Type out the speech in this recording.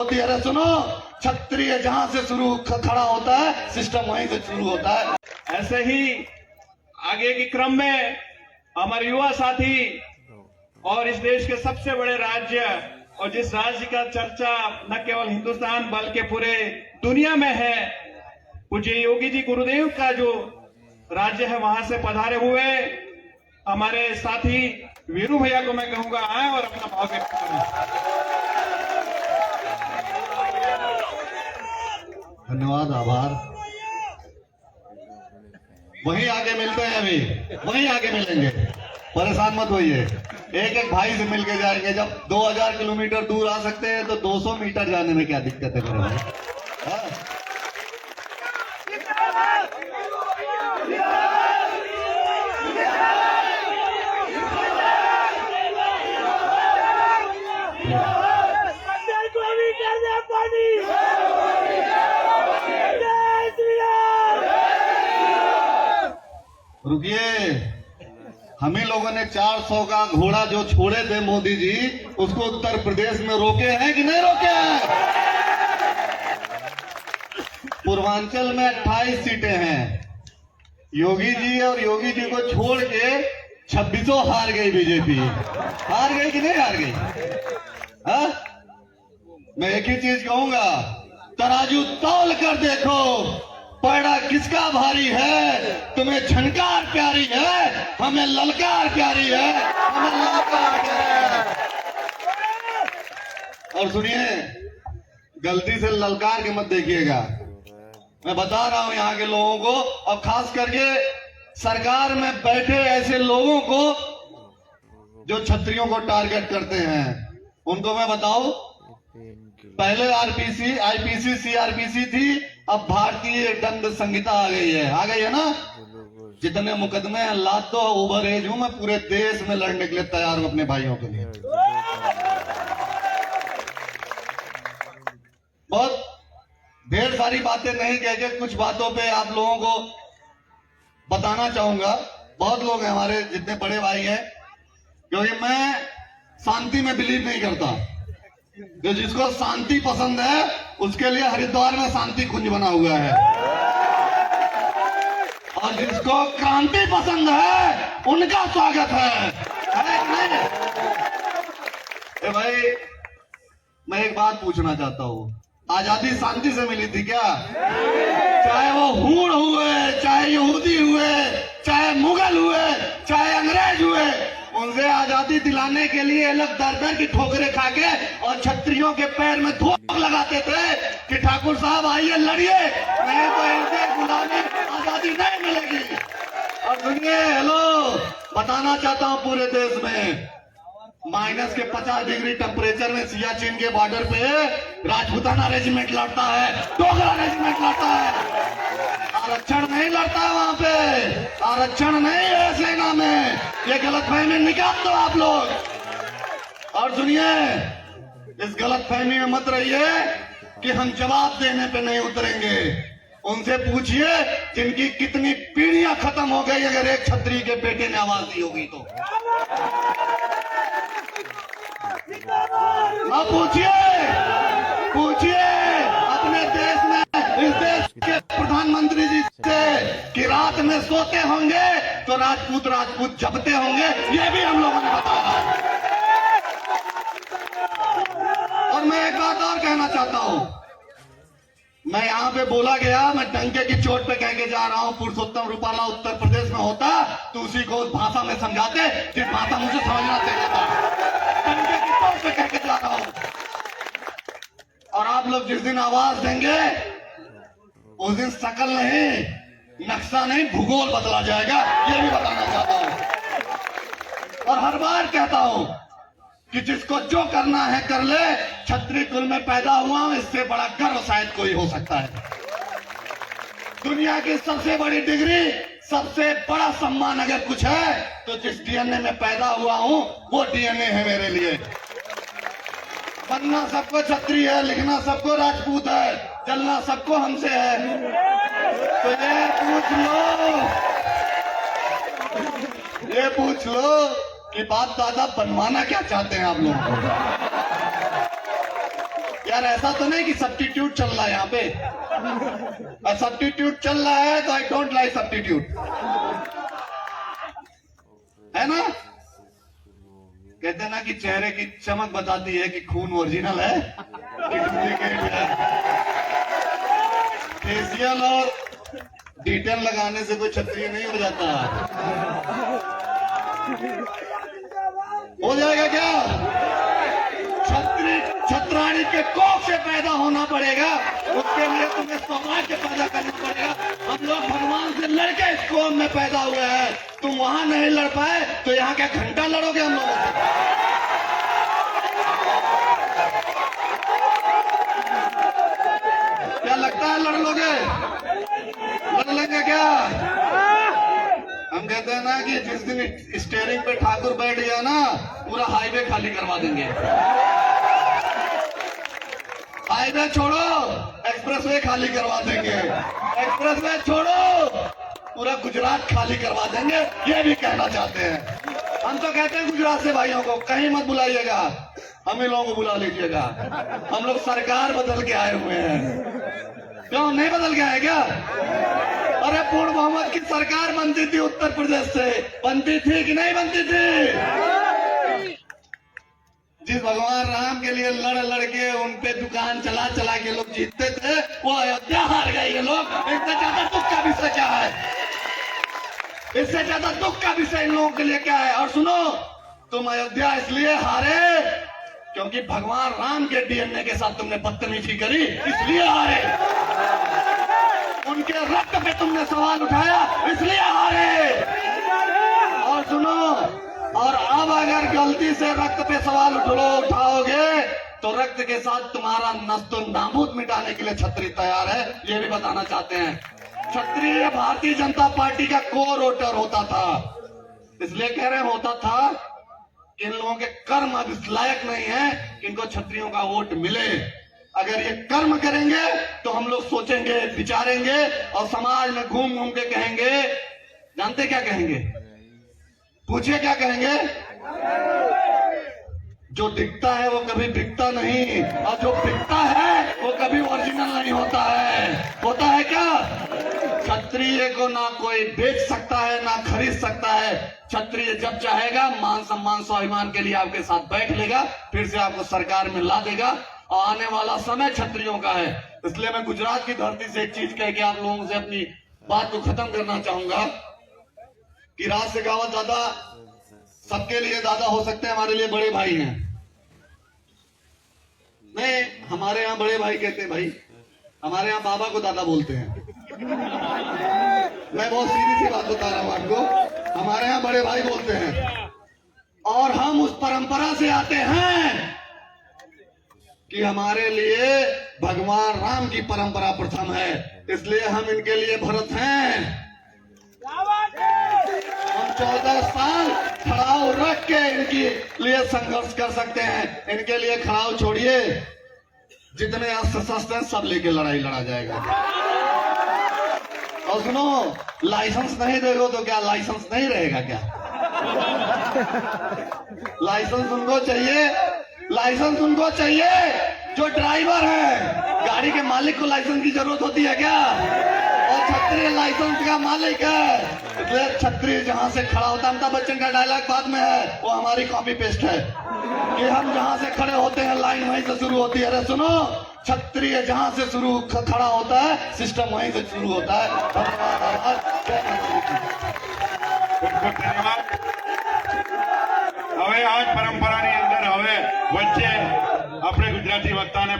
होती है। अरे सुनो, क्षत्रिय जहां से शुरू खड़ा होता है, सिस्टम वहीं से शुरू होता है। ऐसे ही आगे के क्रम में हमारे युवा साथी और इस देश के सबसे बड़े राज्य और जिस राज्य का चर्चा न केवल हिंदुस्तान बल्कि पूरे दुनिया में है, पूज्य योगी जी गुरुदेव का जो राज्य है, वहां से पधारे हुए हमारे साथी वीरू भैया को मैं कहूंगा आए और अपना भाव व्यक्त करें। धन्यवाद, आभार। वहीं आगे मिलते हैं, अभी वहीं आगे मिलेंगे, परेशान मत होइए। एक एक भाई से मिलके जाएंगे। जब 2000 किलोमीटर दूर आ सकते हैं तो 200 मीटर जाने में क्या दिक्कत है मेरे भाई? हाँ? रुकिए, हम ही लोगों ने 400 का घोड़ा जो छोड़े थे मोदी जी, उसको उत्तर प्रदेश में रोके हैं कि नहीं रोके हैं? पूर्वांचल में 28 सीटें हैं। योगी जी और योगी जी को छोड़ के 26 हार गई बीजेपी। हार गई कि नहीं हार गई? हा? मैं एक ही चीज कहूंगा, तराजू तौल कर देखो, पैड़ा किसका भारी है। तुम्हें झनकार प्यारी है, हमें ललकार प्यारी है, हमें ललकार है। और सुनिए, गलती से ललकार के मत देखिएगा। मैं बता रहा हूं यहाँ के लोगों को, और खास करके सरकार में बैठे ऐसे लोगों को जो क्षत्रियों को टारगेट करते हैं, उनको मैं बताऊं, पहले आरपीसी, आईपीसी, सीआरपीसी थी, अब भारतीय दंड संहिता आ गई है ना। जितने मुकदमे हैं लाद दो, ओवर एज हूं मैं, पूरे देश में लड़ने के लिए तैयार हूं अपने भाइयों के लिए। बहुत ढेर सारी बातें नहीं कह के कुछ बातों पे आप लोगों को बताना चाहूंगा। बहुत लोग हैं हमारे जितने बड़े भाई हैं, क्योंकि मैं शांति में बिलीव नहीं करता। जो जिसको शांति पसंद है उसके लिए हरिद्वार में शांति कुंज बना हुआ है, और जिसको क्रांति पसंद है उनका स्वागत है। नहीं? ए भाई, मैं एक बात पूछना चाहता हूँ, आजादी शांति से मिली थी क्या? चाहे वो हूण हुए, चाहे यहूदी हुए, चाहे मुगल हुए, चाहे अंग्रेज हुए, उनसे आजादी दिलाने के लिए ये लोग दर दर की ठोकरें खा के और क्षत्रियों के पैर में धूप लगाते थे कि ठाकुर साहब आइए लड़िए, नहीं तो इनसे गुलामी आजादी नहीं मिलेगी। और सुनिए, हेलो, बताना चाहता हूं पूरे देश में माइनस के 50 डिग्री टेम्परेचर में सियाचिन के बॉर्डर पे राजपूताना रेजिमेंट लड़ता है, डोगरा रेजिमेंट लड़ता है। आरक्षण नहीं लड़ता है वहां पे, आरक्षण नहीं है सेना में। ये गलतफहमी निकाल दो आप लोग। और सुनिए, इस गलतफहमी में मत रहिए कि हम जवाब देने पे नहीं उतरेंगे। उनसे पूछिए जिनकी कितनी पीढ़ियां खत्म हो गई अगर एक क्षत्रिय के बेटे ने आवाज दी होगी तो। अब पूछिए अपने देश में, इस देश के प्रधानमंत्री जी से कि रात में सोते होंगे तो राजपूत जपते होंगे, ये भी हम लोगों ने बताया। और मैं एक बात और कहना चाहता हूं, मैं यहाँ पे बोला गया, मैं डंके की चोट पे कह के जा रहा हूँ, पुरुषोत्तम रूपाला उत्तर प्रदेश में होता तो उसी को उस भाषा में समझाते जिस भाषा मुझे समझना चाहिए था। डंके की चोट पे कह के जा रहा हूँ। और आप लोग जिस दिन आवाज देंगे उस दिन शकल नहीं, नक्शा नहीं, भूगोल बदला जाएगा, ये भी बताना चाहता हूँ। और हर बार कहता हूँ कि जिसको जो करना है कर ले, क्षत्रिय कुल में पैदा हुआ हूं, इससे बड़ा गर्व शायद कोई हो सकता है। दुनिया की सबसे बड़ी डिग्री, सबसे बड़ा सम्मान अगर कुछ है तो जिस डीएनए में पैदा हुआ हूं वो डीएनए है मेरे लिए। बनना सबको क्षत्रिय है, लिखना सबको राजपूत है, चलना सबको हमसे है। तो ये पूछ लो कि बाप दादा बनवाना क्या चाहते हैं आप लोग। यार ऐसा तो नहीं कि सब्स्टिट्यूट चल रहा है यहाँ पे, और सब्स्टिट्यूट चल रहा है तो आई डोंट लाइक सब्स्टिट्यूट, है ना। कहते हैं ना कि चेहरे की चमक बताती है कि खून ओरिजिनल है कि डुप्लीकेट है। फेशियल और डिटेल लगाने से कोई क्षत्रिय नहीं हो जाता। हो जाएगा क्या? छत्राणी के कोख से पैदा होना पड़ेगा, उसके लिए तुम्हें सौभाग्य पैदा करना पड़ेगा। हम लोग भगवान से लड़के इस कौम में पैदा हुए हैं, तुम वहां नहीं लड़ पाए तो यहाँ क्या घंटा लड़ोगे हम लोगों से? क्या लगता है लड़ लोगे? लड़ लेंगे क्या? हम कहते हैं ना कि जिस दिन स्टीयरिंग पे ठाकुर बैठ गया ना, पूरा हाईवे खाली करवा देंगे। हाईवे छोड़ो, एक्सप्रेसवे खाली करवा देंगे। एक्सप्रेसवे छोड़ो, पूरा गुजरात खाली करवा देंगे। ये भी कहना चाहते हैं। हम तो कहते हैं गुजरात से भाइयों को कहीं मत बुलाइएगा, हम ही लोगों को बुला लीजिएगा। हम लोग सरकार बदल के आए हुए हैं। क्यों नहीं बदल के आए क्या? अरे पूर्ण बहुमत की सरकार बनती थी उत्तर प्रदेश से, बनती थी कि नहीं बनती थी? जिस भगवान राम के लिए लड़ लड़ के उनपे दुकान चला चला के लोग जीतते थे, वो अयोध्या हार गए ये लोग। इससे ज्यादा दुख का विषय क्या है? इससे ज्यादा दुख का विषय इन लोगों के लिए क्या है? और सुनो, तुम अयोध्या इसलिए हारे क्योंकि भगवान राम के डीएनए के साथ तुमने बदतमीजी करी, इसलिए हारे। उनके रक्त पे तुमने सवाल उठाया, इसलिए हारे। और सुनो, और अब अगर गलती से रक्त पे सवाल उठाओगे तो रक्त के साथ तुम्हारा नस्तो नाबूद मिटाने के लिए क्षत्रिय तैयार है, ये भी बताना चाहते हैं। क्षत्रिय भारतीय जनता पार्टी का कोर वोटर होता था, इसलिए कह रहे होता था कि इन लोगों के कर्म अब इस लायक नहीं है कि इनको क्षत्रियों का वोट मिले। अगर ये कर्म करेंगे तो हम लोग सोचेंगे, विचारेंगे और समाज में घूम घूम के कहेंगे। जानते क्या कहेंगे? पूछिए क्या कहेंगे? जो दिखता है वो कभी बिकता नहीं, और जो बिकता है वो कभी ओरिजिनल नहीं होता है। होता है क्या? क्षत्रिय को ना कोई बेच सकता है ना खरीद सकता है। क्षत्रिय जब चाहेगा मान सम्मान स्वाभिमान के लिए आपके साथ बैठ लेगा, फिर से आपको सरकार में ला देगा। और आने वाला समय क्षत्रियों का है। इसलिए मैं गुजरात की धरती से एक चीज कह के आप लोगों से अपनी बात को खत्म करना चाहूंगा कि राज शेखावत दादा सबके लिए दादा हो सकते हैं, हमारे लिए बड़े भाई हैं। नहीं, हमारे यहाँ बड़े भाई कहते हैं भाई, हमारे यहाँ बाबा को दादा बोलते हैं। मैं बहुत सीधी सी बात बता रहा हूं आपको, हमारे यहाँ बड़े भाई बोलते हैं। और हम उस परंपरा से आते हैं कि हमारे लिए भगवान राम की परंपरा प्रथम है, इसलिए हम इनके लिए भरत हैं। हम 14 साल खड़ाऊ रख के इनके लिए संघर्ष कर सकते हैं। इनके लिए खड़ाऊ छोड़िए, जितने अस्त्र शस्त्र हैं सब लेके लड़ाई लड़ा जाएगा। और सुनो, लाइसेंस नहीं देखो तो क्या लाइसेंस नहीं रहेगा क्या? लाइसेंस उनको चाहिए, लाइसेंस उनको चाहिए जो ड्राइवर है। गाड़ी के मालिक को लाइसेंस की जरूरत होती है क्या? और क्षत्रिय लाइसेंस का मालिक है। इसलिए क्षत्रिय जहां से खड़ा होता है, अमिताभ बच्चन का डायलॉग बाद में है, वो हमारी कॉपी पेस्ट है कि हम जहां से खड़े होते हैं लाइन वहीं से शुरू होती है। अरे सुनो, क्षत्रिय जहां से शुरू खड़ा होता है, सिस्टम वहीं से शुरू होता है। धन्यवाद। હવે આજ પરંપરાની અંદર હવે વચ્ચે આપણે ગુજરાતી વક્તાને